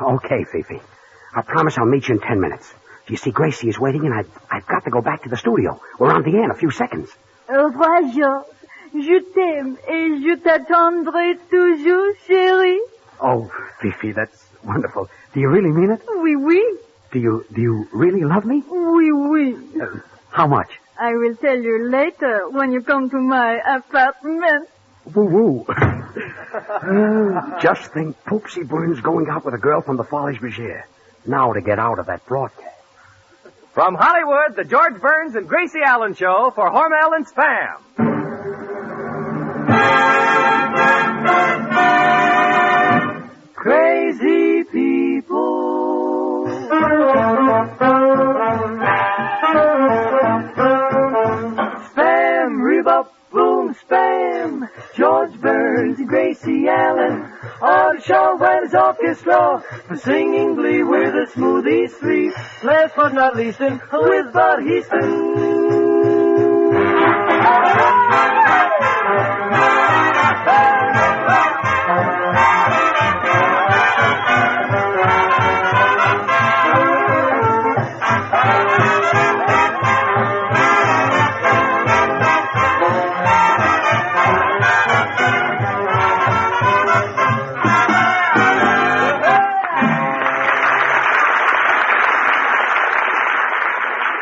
Okay, Fifi. I promise I'll meet you in 10 minutes. You see, Gracie is waiting, and I've got to go back to the studio. We're on the air in a few seconds. Au revoir, Georges. Je t'aime et je t'attendrai toujours, chérie. Oh, Fifi, that's wonderful. Do you really mean it? Oui, oui. Do you really love me? Oui, oui. How much? I will tell you later when you come to my apartment. Woo-woo. Just think, Poopsie Burns going out with a girl from the Folies Bergère. Now to get out of that broadcast. From Hollywood, the George Burns and Gracie Allen Show for Hormel and Spam. Crazy people. Spam, rebop, boom, spam. George Burns and Gracie Allen. On the show when his orchestra for singing glee with the Smoothies 3. Last but not least, with Bud Heaston.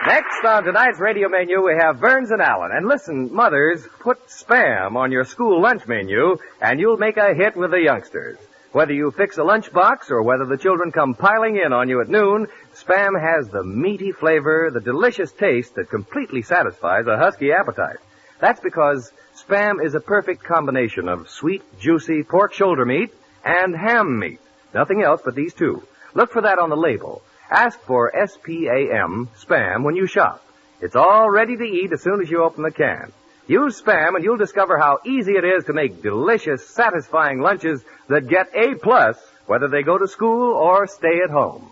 Next on tonight's radio menu, we have Burns and Allen. And listen, mothers, put Spam on your school lunch menu, and you'll make a hit with the youngsters. Whether you fix a lunchbox or whether the children come piling in on you at noon, Spam has the meaty flavor, the delicious taste that completely satisfies a husky appetite. That's because Spam is a perfect combination of sweet, juicy pork shoulder meat and ham meat. Nothing else but these two. Look for that on the label. Ask for S-P-A-M, Spam, when you shop. It's all ready to eat as soon as you open the can. Use Spam and you'll discover how easy it is to make delicious, satisfying lunches that get A+, whether they go to school or stay at home.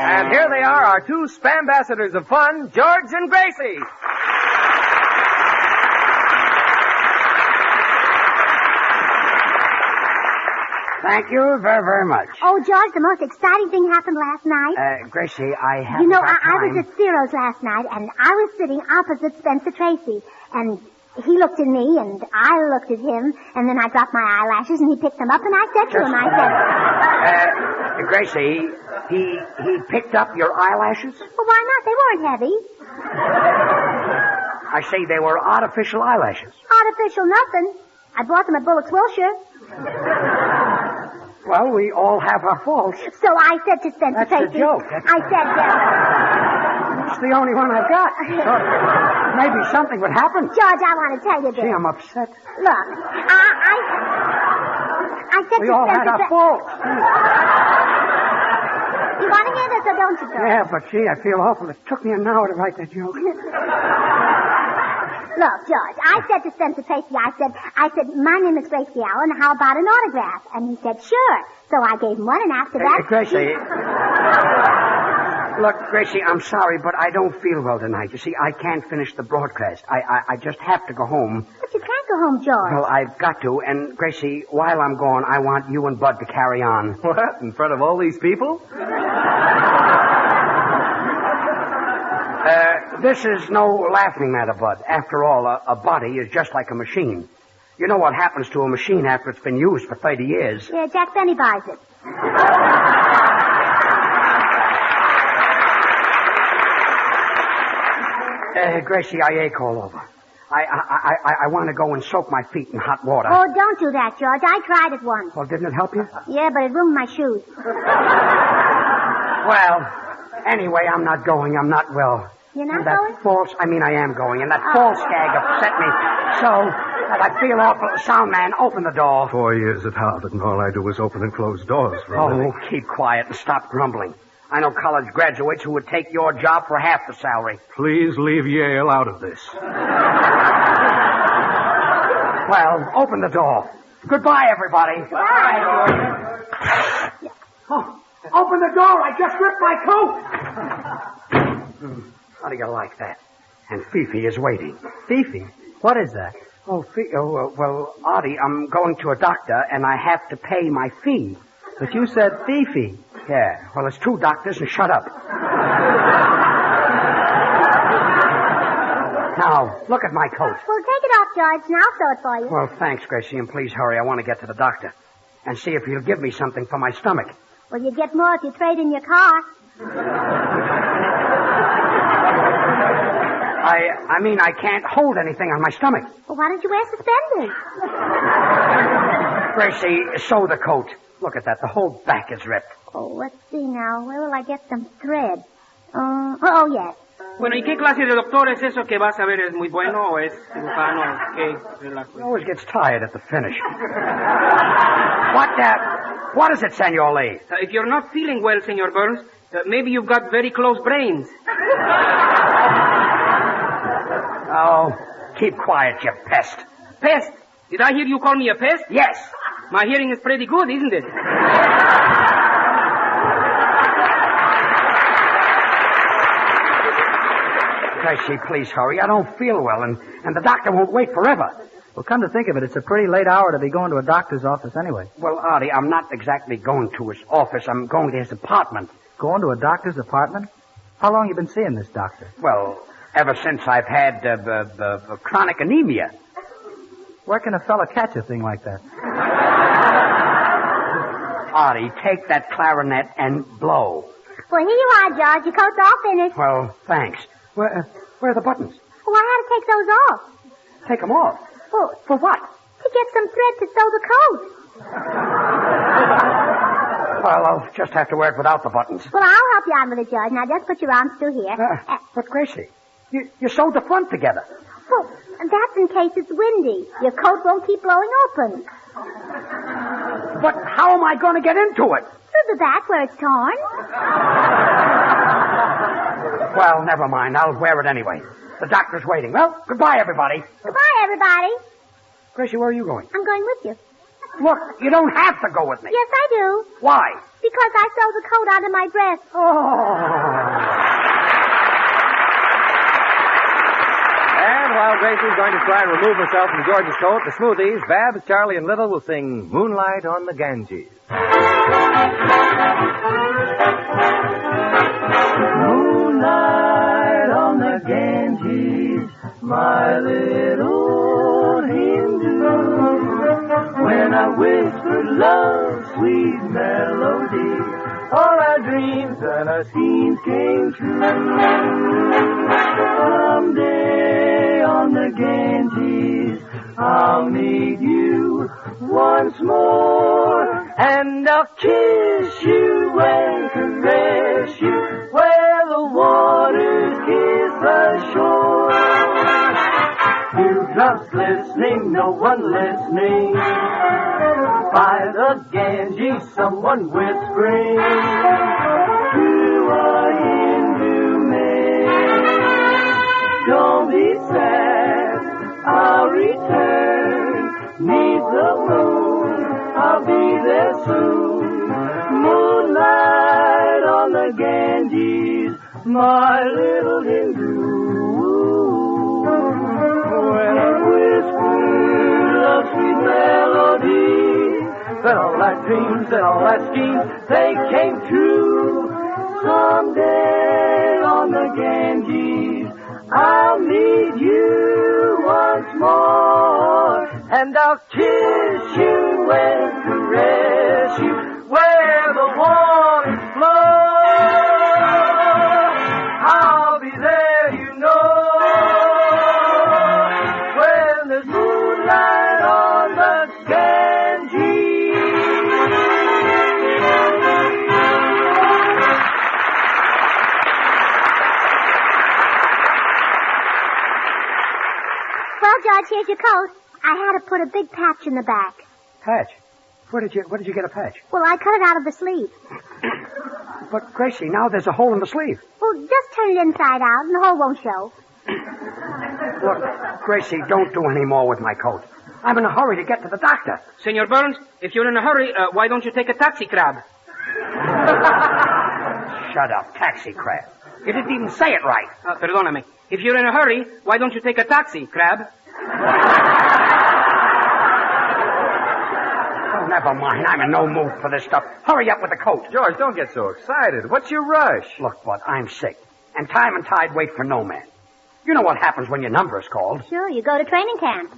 And here they are, our two Spam-ambassadors of fun, George and Gracie. Thank you very, very much. Oh, George, the most exciting thing happened last night. Gracie, I have You know, got I time. was at Ciro's last night, and I was sitting opposite Spencer Tracy, and he looked at me, and I looked at him, and then I dropped my eyelashes, and he picked them up, and I said to him, I said... Gracie, he picked up your eyelashes? Well, why not? They weren't heavy. I say they were artificial eyelashes. Artificial nothing. I bought them at Bullock's Wilshire. Well, we all have our faults. So I said to Spencer That's Tracy... a joke. I said, It's the only one I've got. So maybe something would happen. George, I want to tell you this. Gee, I'm upset. Look, I said We to all Spencer... had our faults. You want to hear this or don't you, George? Yeah, but gee, I feel awful. It took me an hour to write that joke. Look, George, I said to Spencer Tracy, I said, my name is Gracie Allen, how about an autograph? And he said, sure. So I gave him one, and after that... Gracie. Look, Gracie, I'm sorry, but I don't feel well tonight. You see, I can't finish the broadcast. I just have to go home. But you can't go home, George. Well, I've got to. And, Gracie, while I'm gone, I want you and Bud to carry on. What? In front of all these people? This is no laughing matter, Bud. After all, a body is just like a machine. You know what happens to a machine after it's been used for 30 years. Yeah, Jack Benny buys it. Gracie, I ache all over. I want to go and soak my feet in hot water. Oh, don't do that, George. I tried it once. Well, didn't it help you? Yeah, but it ruined my shoes. Well, anyway, I'm not going. I'm not well. You're not that going? I am going. And that false gag upset me so that I feel awful. Sound man, open the door. 4 years at Harvard, and all I do is open and close doors for a living. Oh, keep quiet and stop grumbling. I know college graduates who would take your job for half the salary. Please leave Yale out of this. Well, open the door. Goodbye, everybody. Bye. Oh, Open the door. I just ripped my coat. How do you like that? And Fifi is waiting. Fifi? What is that? Well, Artie, I'm going to a doctor, and I have to pay my fee. But you said Fifi. Yeah, well, it's 2 doctors, and shut up. Now, look at my coat. Well, take it off, George, and I'll sew it for you. Well, thanks, Gracie, and please hurry. I want to get to the doctor. And see if he'll give me something for my stomach. Well, you get more if you trade in your car. I mean, I can't hold anything on my stomach. Well, why don't you wear suspenders? Gracie, sew the coat. Look at that. The whole back is ripped. Oh, let's see now. Where will I get some thread? Oh, yes. Bueno, ¿y qué clase de doctor es eso que vas a ver? ¿Es muy bueno o es cirujano? ¿Qué? He always gets tired at the finish. What is it, Senor Lee? If you're not feeling well, Senor Burns, maybe you've got very close brains. Oh, keep quiet, you pest. Pest? Did I hear you call me a pest? Yes. My hearing is pretty good, isn't it? Gracie, please hurry. I don't feel well, and the doctor won't wait forever. Well, come to think of it, it's a pretty late hour to be going to a doctor's office anyway. Well, Artie, I'm not exactly going to his office. I'm going to his apartment. Going to a doctor's apartment? How long you been seeing this doctor? Well, ever since I've had chronic anemia. Where can a fella catch a thing like that? Artie, take that clarinet and blow. Well, here you are, George. Your coat's all finished. Well, thanks. Where are the buttons? Well, I had to take those off. Take them off. Well, For what? to get some thread to sew the coat. Well, I'll just have to wear it without the buttons. Well, I'll help you on with it, George. Now, just put your arms through here. But, Gracie, you sewed the front together. Well, that's in case it's windy. Your coat won't keep blowing open. But how am I going to get into it? Through the back where it's torn. Well, never mind. I'll wear it anyway. The doctor's waiting. Well, goodbye, everybody. Goodbye, everybody. Gracie, where are you going? I'm going with you. Look, you don't have to go with me. Yes, I do. Why? Because I sewed the coat onto my dress. And while Gracie's going to try and remove herself from George's coat, the Smoothies, Babs, Charlie, and Little will sing Moonlight on the Ganges. Moonlight on the Ganges, my little Hindu. When I whisper love's sweet melody, all our dreams and our schemes came true. Someday on the Ganges, I'll meet you once more, and I'll kiss you and caress you where the waters kiss the shore. Dewdrops listening, no one listening. By the Ganges, someone whispering to a Hindu maid. Don't be sad, I'll return. Meet the moon, I'll be there soon. Moonlight on the Ganges, my little Hindu. When I whisper love's sweet melody, then all our dreams and all our schemes, they came true. Someday on the Ganges, I'll meet you once more, and I'll kiss you and caress you where the waters flow. I'll be there, you know, when there's moonlight on the Ganges. Well, George, here's your coat. I had to put a big patch in the back. Patch? Where did you get a patch? Well, I cut it out of the sleeve. But, Gracie, now there's a hole in the sleeve. Well, just turn it inside out and the hole won't show. Look, Gracie, don't do any more with my coat. I'm in a hurry to get to the doctor. Senor Burns, if you're in a hurry, why don't you take a taxi cab? Shut up, taxi crab. You didn't even say it right. Perdóname. If you're in a hurry, why don't you take a taxi, Crab? Oh, never mind. I'm in no mood for this stuff. Hurry up with the coat. George, don't get so excited. What's your rush? Look, Bud, I'm sick. And time and tide wait for no man. You know what happens when your number is called. Sure, you go to training camp.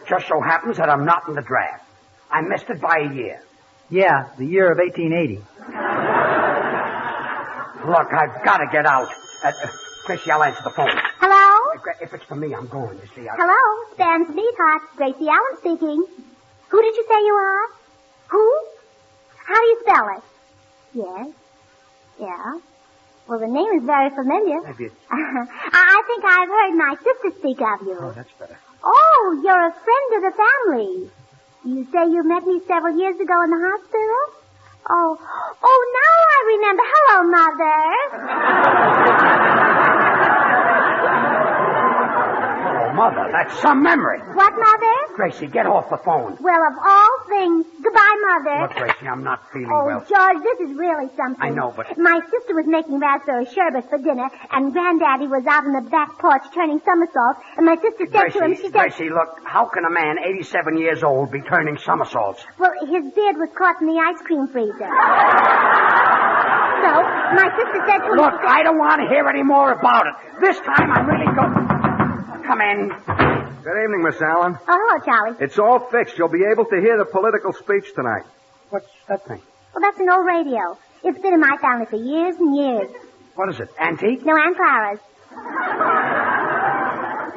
Just so happens that I'm not in the draft. I missed it by a year. Yeah, the year of 1880. Look, I've got to get out. Chrissy, I'll answer the phone. Hello? If it's for me, I'm going, you see. Hello? Stan Sweetheart. Gracie Allen speaking. Who did you say you are? Who? How do you spell it? Yes. Yeah. Well, the name is very familiar. Have you? I think I've heard my sister speak of you. Oh, that's better. Oh, you're a friend of the family. You say you met me several years ago in the hospital? Oh, now I remember. Hello, Mother. Oh, Mother, that's some memory. What, Mother? Gracie, get off the phone. Well, of all things. Goodbye, Mother. Look, Gracie, I'm not feeling Oh, well. George, this is really something. I know, but... My sister was making raspberry sherbet for dinner, and Granddaddy was out on the back porch turning somersaults, and my sister said to him, she said... Gracie, look, how can a man 87 years old be turning somersaults? Well, his beard was caught in the ice cream freezer. So, my sister said to him... Look, I don't want to hear any more about it. This time I'm really going... Come in. Good evening, Miss Allen. Oh, hello, Charlie. It's all fixed. You'll be able to hear the political speech tonight. What's that thing? Well, that's an old radio. It's been in my family for years and years. What is it, antique? No, Aunt Clara's.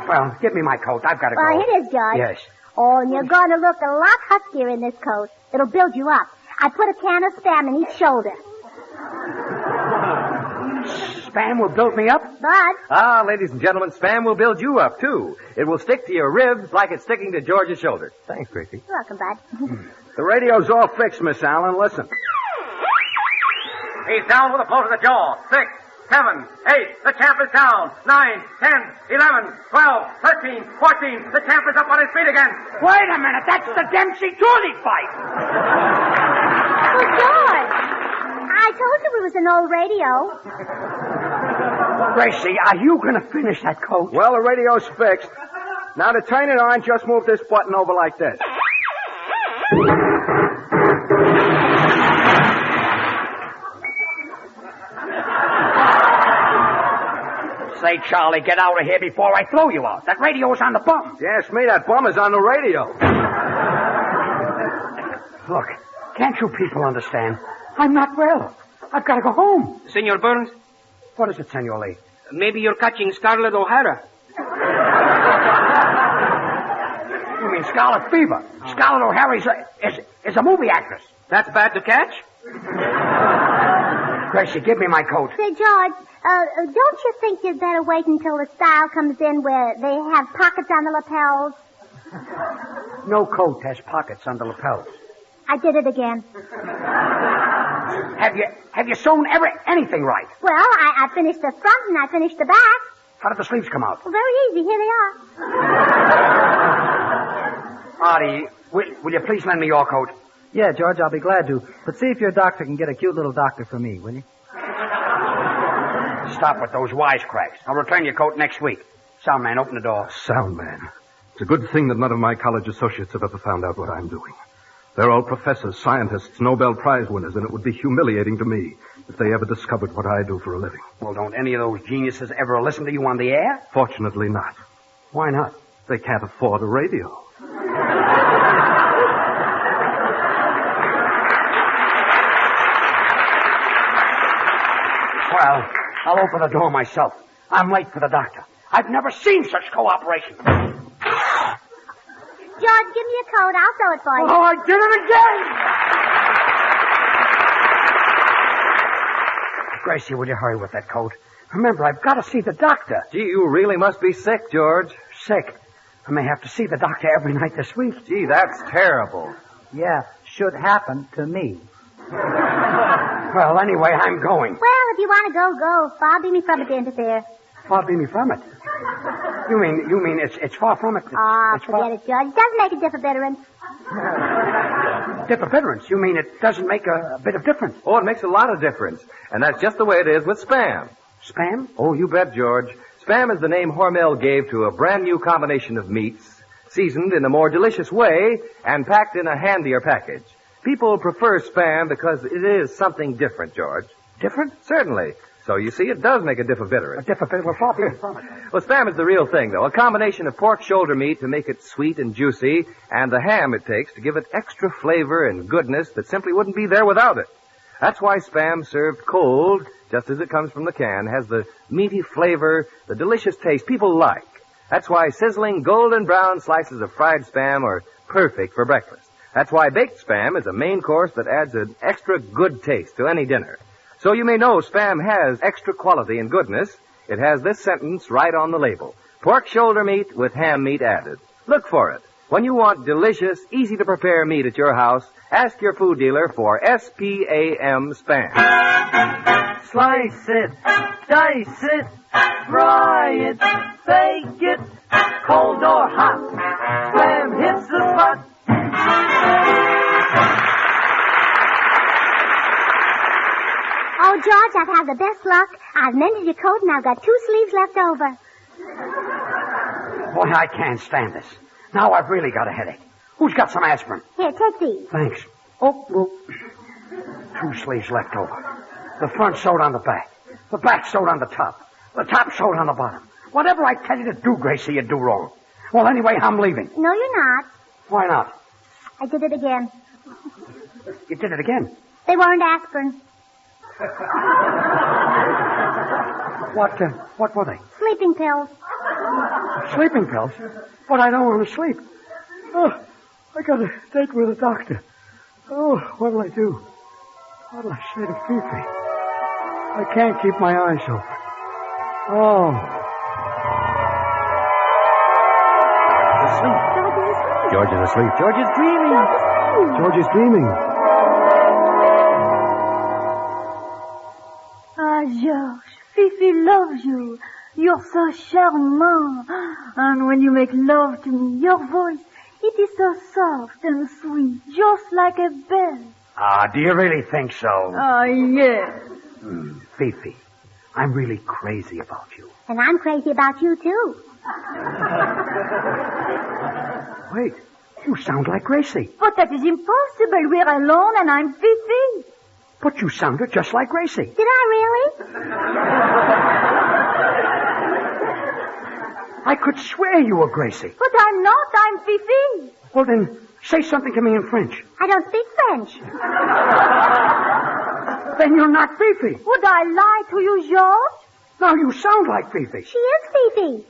Well, give me my coat. I've got to go. Well, here it is, George. Yes. Oh, and you're going to look a lot huskier in this coat. It'll build you up. I put a can of Spam in each shoulder. Spam will build me up? Bud. Ah, ladies and gentlemen, Spam will build you up, too. It will stick to your ribs like it's sticking to George's shoulder. Thanks, Gracie. You're welcome, Bud. The radio's all fixed, Miss Allen. Listen. He's down with a blow to the jaw. 6, 7, 8. The champ is down. 9, 10, 11, 12, 13, 14. The champ is up on his feet again. Wait a minute. That's the Dempsey-Tooley fight. Well, George, I told you it was an old radio. Gracie, are you going to finish that coat? Well, the radio's fixed. Now, to turn it on, just move this button over like this. Say, Charlie, get out of here before I throw you out. That radio's on the bum. Yes, me, that bum is on the radio. Look, can't you people understand? I'm not well. I've got to go home. Senor Burns, What is it, Senor Lee? maybe you're catching Scarlett O'Hara. You mean Scarlet Fever? Scarlett O'Hara is a movie actress. That's bad to catch? Gracie, give me my coat. Say, George, don't you think you'd better wait until the style comes in where they have pockets on the lapels? No coat has pockets on the lapels. I did it again. Have you sewn anything right? Well, I finished the front and I finished the back. How did the sleeves come out? Well, very easy. Here they are. Artie, will you please lend me your coat? Yeah, George, I'll be glad to. But see if your doctor can get a cute little doctor for me, will you? Stop with those wisecracks. I'll return your coat next week. Sound man, open the door. Sound man. It's a good thing that none of my college associates have ever found out what I'm doing. They're all professors, scientists, Nobel Prize winners, and it would be humiliating to me if they ever discovered what I do for a living. Well, don't any of those geniuses ever listen to you on the air? Fortunately not. Why not? They can't afford a radio. Well, I'll open the door myself. I'm late for the doctor. I've never seen such cooperation. George, give me a coat. I'll sew it for you. Oh, I did it again! Gracie, will you hurry with that coat? Remember, I've got to see the doctor. Gee, you really must be sick, George. Sick. I may have to see the doctor every night this week. Gee, that's terrible. Yeah, should happen to me. Well, anyway, I'm going. Well, if you want to go, go. Far be me from it to interfere. Far be me from it. You mean it's far from it? Ah, It's forget it, George. It doesn't make a difference. Difference? You mean it doesn't make a bit of difference? Oh, it makes a lot of difference. And that's just the way it is with Spam. Spam? Oh, you bet, George. Spam is the name Hormel gave to a brand new combination of meats, seasoned in a more delicious way and packed in a handier package. People prefer Spam because it is something different, George. Different? Certainly. So you see, it does make a difference. A different? Well, far be it from it. Well, Spam is the real thing, though. A combination of pork shoulder meat to make it sweet and juicy, and the ham it takes to give it extra flavor and goodness that simply wouldn't be there without it. That's why Spam served cold, just as it comes from the can, has the meaty flavor, the delicious taste people like. That's why sizzling golden brown slices of fried Spam are perfect for breakfast. That's why baked Spam is a main course that adds an extra good taste to any dinner. So you may know Spam has extra quality and goodness. It has this sentence right on the label. Pork shoulder meat with ham meat added. Look for it. When you want delicious, easy-to-prepare meat at your house, ask your food dealer for S-P-A-M Spam. Slice it, dice it, fry it, bake it, cold or hot. Spam hits the spot. Oh, George, I've had the best luck. I've mended your coat and I've got 2 sleeves left over. Boy, I can't stand this. Now I've really got a headache. Who's got some aspirin? Here, take these. Thanks. Oh, well, 2 sleeves left over. The front sewed on the back. The back sewed on the top. The top sewed on the bottom. Whatever I tell you to do, Gracie, you do wrong. Well, anyway, I'm leaving. No, you're not. Why not? I did it again. You did it again. They weren't aspirin. What were they? Sleeping pills. Sleeping pills? But I don't want to sleep. Oh, I got a date with a doctor. Oh, what'll I do? What'll I say to Fifi? I can't keep my eyes open. Oh. Asleep. George is asleep. George is dreaming. George is dreaming. Ah, George, Fifi loves you. You're so charmant. And when you make love to me, your voice, it is so soft and sweet, just like a bell. Ah, do you really think so? Ah, yes. Fifi, I'm really crazy about you. And I'm crazy about you, too. Wait, you sound like Gracie. But that is impossible. We're alone and I'm Fifi. But you sounded just like Gracie. Did I really? I could swear you were Gracie. But I'm not. I'm Fifi. Well, then, say something to me in French. I don't speak French. Then you're not Fifi. Would I lie to you, George? Now you sound like Fifi. She is Fifi.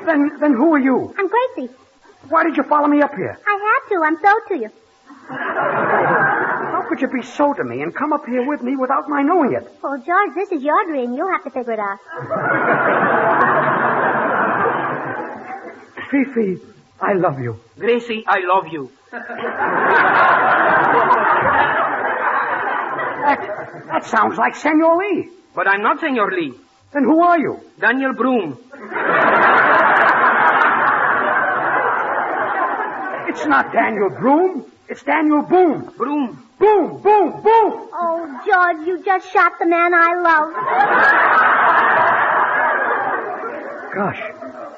Then who are you? I'm Gracie. Why did you follow me up here? I had to. I'm so to you. How could you be so to me and come up here with me without my knowing it? Oh, George, this is your dream. You'll have to figure it out. Fifi, I love you. Gracie, I love you. That sounds like Senor Lee. But I'm not Senor Lee. Then who are you? Daniel Broom. It's not Daniel Broom. It's Daniel Boom. Broom. Boom, boom, boom. Oh, George, you just shot the man I love. Gosh,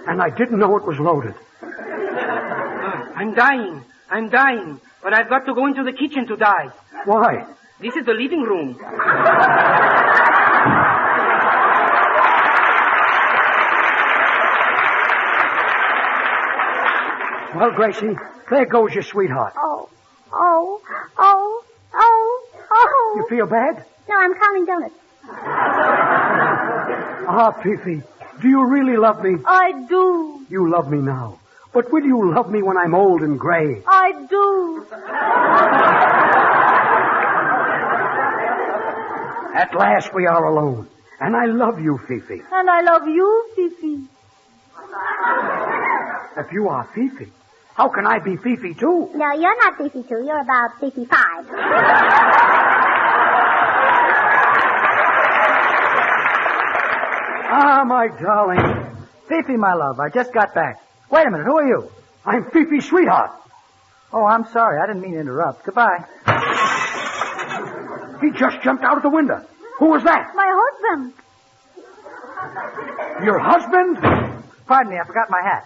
and I didn't know it was loaded. I'm dying. I'm dying. But I've got to go into the kitchen to die. Why? This is the living room. Well, Gracie, there goes your sweetheart. Oh. You feel bad? No, I'm counting donuts. Ah, Fifi, do you really love me? I do. You love me now. But will you love me when I'm old and gray? I do. At last we are alone. And I love you, Fifi. And I love you, Fifi. If you are Fifi, how can I be Fifi too? No, you're not Fifi 2. You're about Fifi 5. Ah, my darling. Fifi, my love, I just got back. Wait a minute, who are you? I'm Fifi's sweetheart. Oh, I'm sorry. I didn't mean to interrupt. Goodbye. He just jumped out of the window. Who was that? My husband. Your husband? Pardon me, I forgot my hat.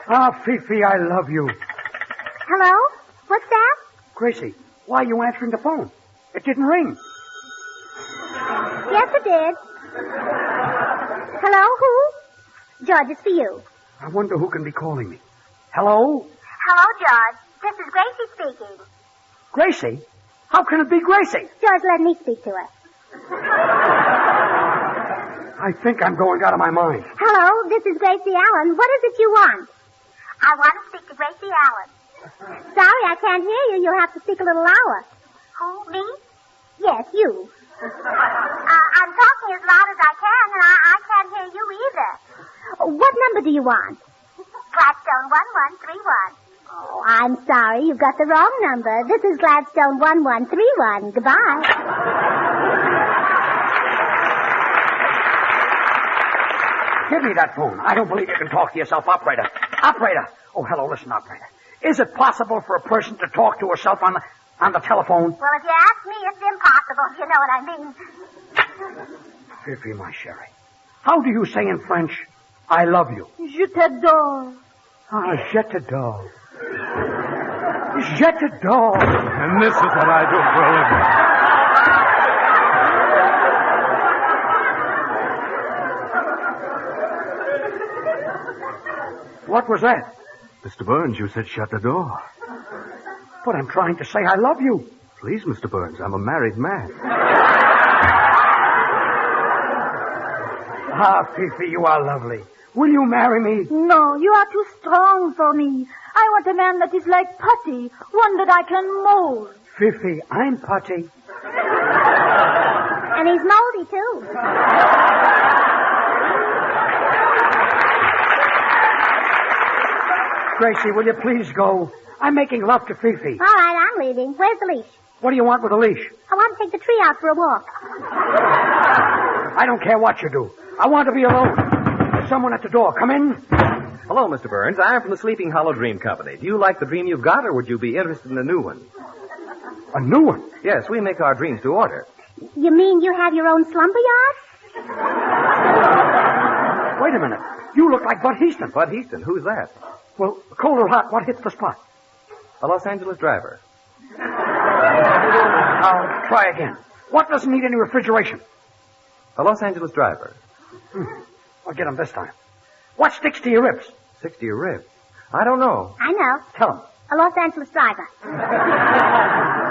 Ah, Fifi, I love you. Hello? What's that? Gracie, why are you answering the phone? It didn't ring. Yes, it did. Hello, who? George, it's for you. I wonder who can be calling me. Hello? Hello, George. This is Gracie speaking. Gracie? How can it be Gracie? George, let me speak to her. I think I'm going out of my mind. Hello, this is Gracie Allen. What is it you want? I want to speak to Gracie Allen. Sorry, I can't hear you. You'll have to speak a little louder. Who, me? Yes, you. I'm talking as loud as I can, and I can't hear you either. What number do you want? Gladstone 1131. Oh, I'm sorry. You've got the wrong number. This is Gladstone 1131. Goodbye. Give me that phone. I don't believe you can talk to yourself, operator. Operator. Oh, hello. Listen, operator. Is it possible for a person to talk to herself on the telephone? Well, if you ask me, it's impossible. You know what I mean. Fifi, my sherry. How do you say in French, I love you? Je t'adore. Ah, je t'adore. Je t'adore. And this is what I do for a living. What was that? Mr. Burns, you said shut the door. But I'm trying to say I love you. Please, Mr. Burns, I'm a married man. Ah, Fifi, you are lovely. Will you marry me? No, you are too strong for me. I want a man that is like putty, one that I can mold. Fifi, I'm putty. And he's moldy, too. Gracie, will you please go? I'm making love to Fifi. All right, I'm leaving. Where's the leash? What do you want with a leash? I want to take the tree out for a walk. I don't care what you do. I want to be alone. There's someone at the door. Come in. Hello, Mr. Burns. I'm from the Sleeping Hollow Dream Company. Do you like the dream you've got, or would you be interested in a new one? A new one? Yes, we make our dreams to order. You mean you have your own slumber yard? Wait a minute. You look like Bud Heaston. Bud Heaston? Who's that? Well, cold or hot, what hits the spot? A Los Angeles driver. Now, try again. What doesn't need any refrigeration? A Los Angeles driver. I'll get him this time. What sticks to your ribs? 60 your ribs. I don't know. I know. Tell him. A Los Angeles driver.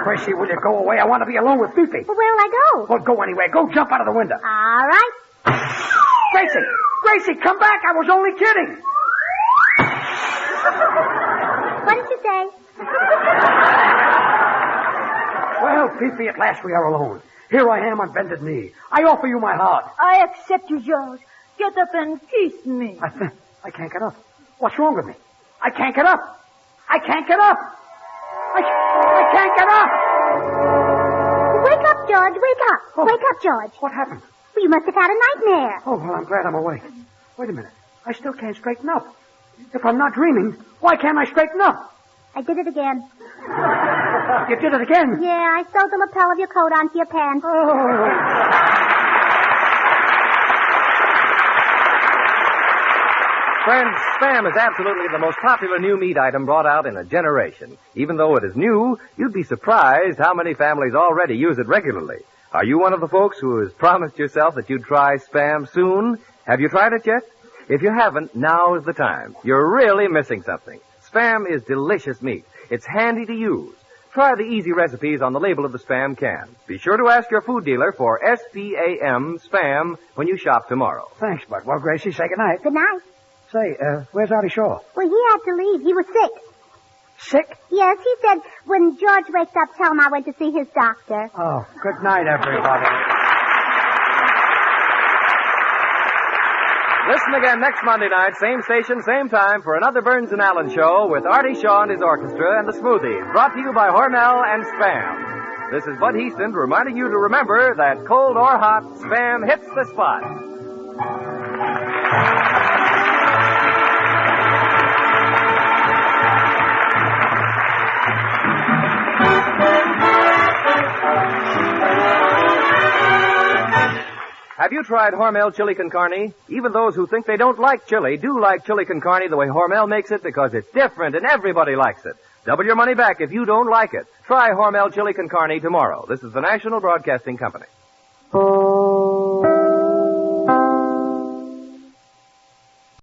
Gracie, will you go away? I want to be alone with Fifi. Well, where will I go? Well, go anywhere. Go jump out of the window. All right. Gracie! Gracie, come back! I was only kidding! What did you say? Well, Fifi, at last we are alone. Here I am on bended knee. I offer you my heart. I accept you, George. Get up and kiss me. I can't get up. What's wrong with me? I can't get up. I can't get up. I can't get up. Wake up, George. Wake up. Oh. Wake up, George. What happened? Well, you must have had a nightmare. Oh, well, I'm glad I'm awake. Wait a minute. I still can't straighten up. If I'm not dreaming, why can't I straighten up? I did it again. You did it again? Yeah, I sewed the lapel of your coat onto your pants. Oh. Friends, Spam is absolutely the most popular new meat item brought out in a generation. Even though it is new, you'd be surprised how many families already use it regularly. Are you one of the folks who has promised yourself that you'd try Spam soon? Have you tried it yet? If you haven't, now is the time. You're really missing something. Spam is delicious meat. It's handy to use. Try the easy recipes on the label of the Spam can. Be sure to ask your food dealer for S-P-A-M, Spam, when you shop tomorrow. Thanks, Bud. Well, Gracie, say goodnight. Good night. Say, where's Artie Shaw? Well, he had to leave. He was sick. Sick? Yes, he said when George wakes up, tell him I went to see his doctor. Oh, good night, everybody. Listen again next Monday night, same station, same time, for another Burns and Allen show with Artie Shaw and his orchestra and the Smoothies, brought to you by Hormel and Spam. This is Bud Heaston reminding you to remember that cold or hot, Spam hits the spot. Have you tried Hormel chili con carne? Even those who think they don't like chili do like chili con carne the way Hormel makes it because it's different and everybody likes it. Double your money back if you don't like it. Try Hormel chili con carne tomorrow. This is the National Broadcasting Company.